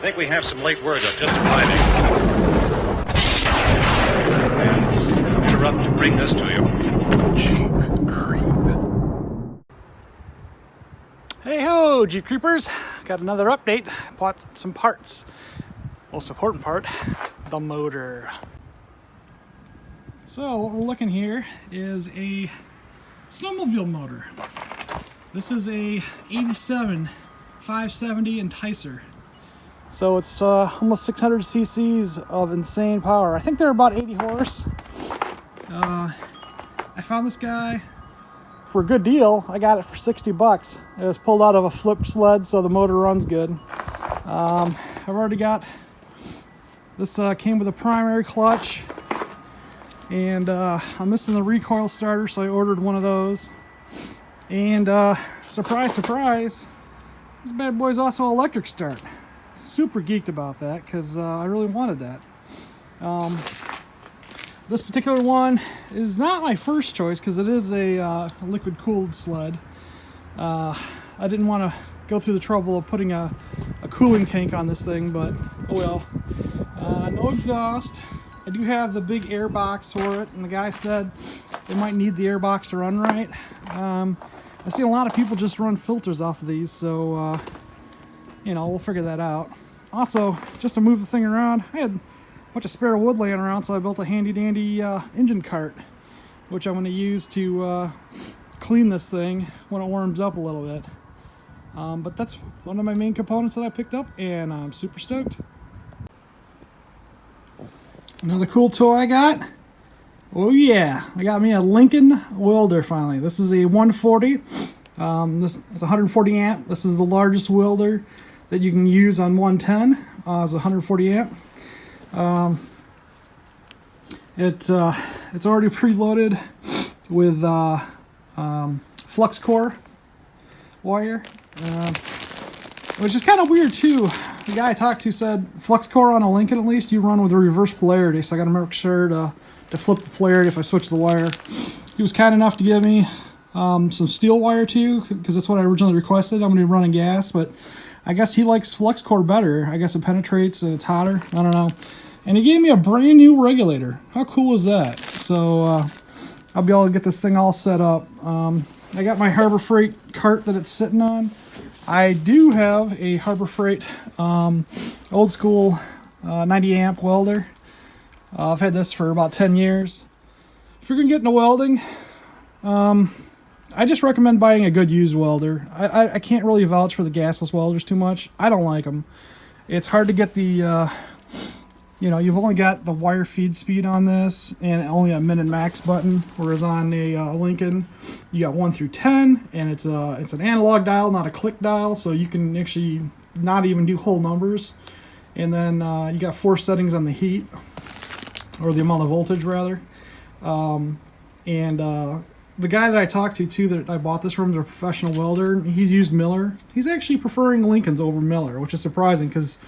I think we have some late word just arriving. And interrupt to bring this to you. Jeep Creep. Hey ho, Jeep Creepers! Got another update. Bought some parts. Most important part, the motor. So what we're looking here is a snowmobile motor. This is a 87 570 Enticer. So it's almost 600 cc's of insane power. I think they're about 80 horse. I found this guy for a good deal. I got it for 60 bucks. It was pulled out of a flip sled, so the motor runs good. I've already got this. Came with a primary clutch, and I'm missing the recoil starter, so I ordered one of those. And surprise, surprise, this bad boy's also electric start. Super geeked about that because I really wanted that. This particular one is not my first choice because it is a liquid cooled sled. I didn't want to go through the trouble of putting a cooling tank on this thing, but oh well. No exhaust. I do have the big air box for it, and the guy said they might need the air box to run right. I've seen a lot of people just run filters off of these, so you know, we'll figure that out. Also, just to move the thing around, I had a bunch of spare wood laying around, so I built a handy dandy engine cart, which I'm going to use to clean this thing when it warms up a little bit. But that's one of my main components that I picked up, and I'm super stoked. Another cool toy I got. Oh yeah, I got me a Lincoln welder finally. This is a 140. This is 140 amp. This is the largest welder that you can use on 110. It's 140 amp. It's already preloaded with flux core wire, which is kind of weird too. The guy I talked to said flux core on a Lincoln, at least, you run with a reverse polarity, so I gotta make sure to flip the polarity if I switch the wire. He was kind enough to give me some steel wire too, because that's what I originally requested. I'm gonna be running gas, but I guess he likes flux core better. I guess it penetrates and it's hotter. I don't know. And he gave me a brand new regulator. How cool is that? So I'll be able to get this thing all set up. I got my Harbor Freight cart that it's sitting on. I do have a Harbor Freight old school 90 amp welder. I've had this for about 10 years. If you're gonna get into welding, I just recommend buying a good used welder. I can't really vouch for the gasless welders too much. I don't like them. It's hard to get the, you know, you've only got the wire feed speed on this and only a min and max button, whereas on a Lincoln, you got 1 through 10, and it's an analog dial, not a click dial, so you can actually not even do whole numbers. And then you got 4 settings on the heat, or the amount of voltage rather. The guy that I talked to too, that I bought this from, is a professional welder. He's used Miller. He's actually preferring Lincolns over Miller, which is surprising because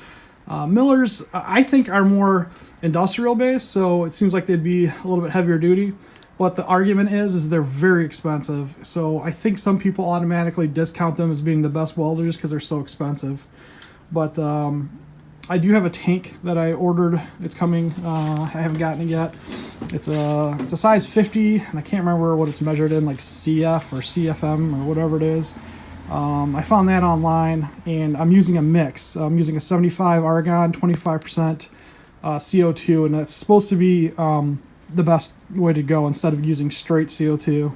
Millers, I think, are more industrial based, so it seems like they'd be a little bit heavier duty. But the argument is they're very expensive. So I think some people automatically discount them as being the best welders because they're so expensive. But I do have a tank that I ordered. It's coming. I haven't gotten it yet. It's a size 50, and I can't remember what it's measured in, like CF or CFM or whatever it is. I found that online, and I'm using a mix. I'm using a 75 argon, 25% CO2, and it's supposed to be the best way to go instead of using straight CO2.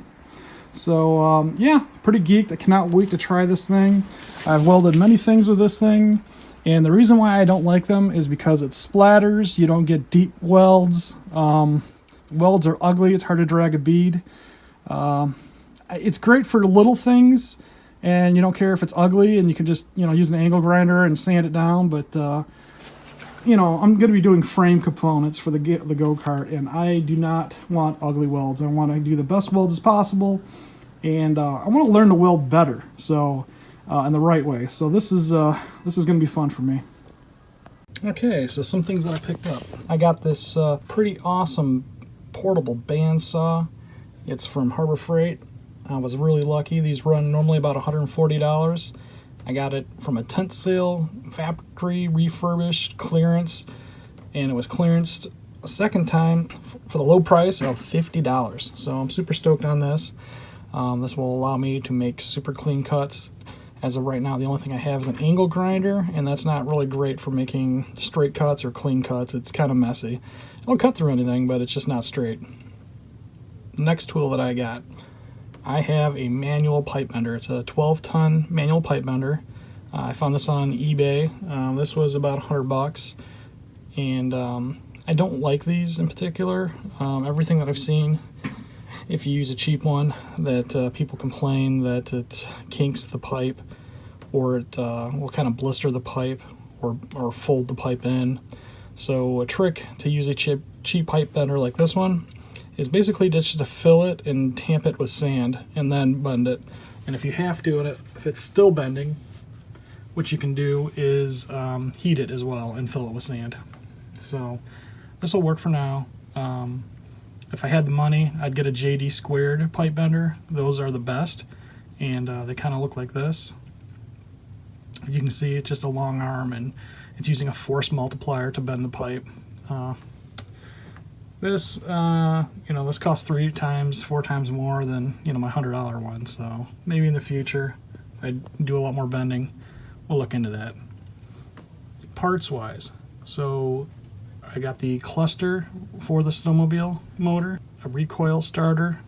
So yeah, pretty geeked. I cannot wait to try this thing. I've welded many things with this thing. And the reason why I don't like them is because it splatters. You don't get deep welds. Welds are ugly. It's hard to drag a bead. It's great for little things, and you don't care if it's ugly, and you can just, you know, use an angle grinder and sand it down. But you know, I'm going to be doing frame components for the Go Kart, and I do not want ugly welds. I want to do the best welds as possible, and I want to learn to weld better. So. In the right way. So this is going to be fun for me. Okay, so some things that I picked up. I got this pretty awesome portable bandsaw. It's from Harbor Freight. I was really lucky. These run normally about $140. I got it from a tent sale, factory refurbished, clearance, and it was clearanced a second time for the low price of $50. So I'm super stoked on this. This will allow me to make super clean cuts. As of right now, the only thing I have is an angle grinder, and that's not really great for making straight cuts or clean cuts. It's kind of messy. It'll cut through anything, but it's just not straight. Next tool that I got, I have a manual pipe bender. It's a 12-ton manual pipe bender. I found this on eBay. This was about $100, and I don't like these in particular. Everything that I've seen, if you use a cheap one, that people complain that it kinks the pipe, or it will kind of blister the pipe, or fold the pipe in. So a trick to use a cheap pipe bender like this one is basically just to fill it and tamp it with sand and then bend it. And if you have to, and if it's still bending, what you can do is heat it as well and fill it with sand. So this will work for now. If I had the money, I'd get a JD squared pipe bender. Those are the best, and they kind of look like this. You can see it's just a long arm, and it's using a force multiplier to bend the pipe. This costs 3 times, 4 times more than my $100 one. So maybe in the future, if I do a lot more bending, we'll look into that. Parts wise, so I got the cluster for the snowmobile motor, a recoil starter,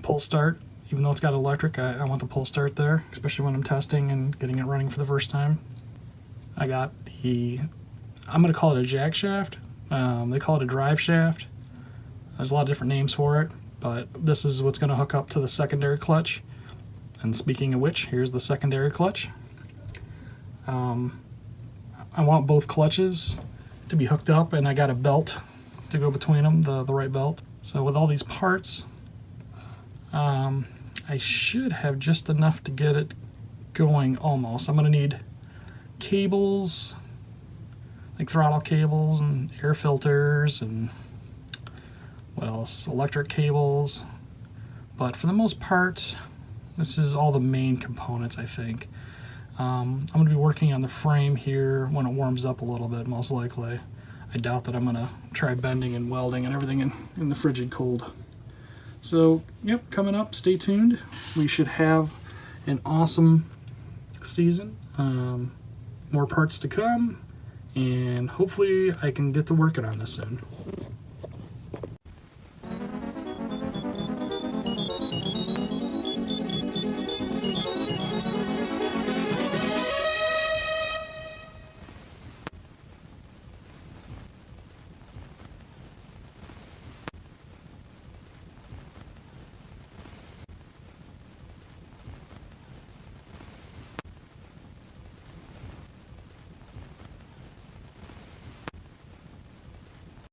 pull start. Even though it's got electric, I want the pull start there, especially when I'm testing and getting it running for the first time. I got I'm going to call it a jack shaft. They call it a drive shaft. There's a lot of different names for it, but this is what's going to hook up to the secondary clutch. And speaking of which, here's the secondary clutch. I want both clutches to be hooked up, and I got a belt to go between them, the right belt. So with all these parts, I should have just enough to get it going almost. I'm going to need cables, like throttle cables and air filters, and what else? Electric cables. But for the most part, this is all the main components, I think. I'm going to be working on the frame here when it warms up a little bit, most likely. I doubt that I'm going to try bending and welding and everything in the frigid cold. So, yep, coming up, stay tuned. We should have an awesome season. More parts to come, and hopefully I can get to working on this soon.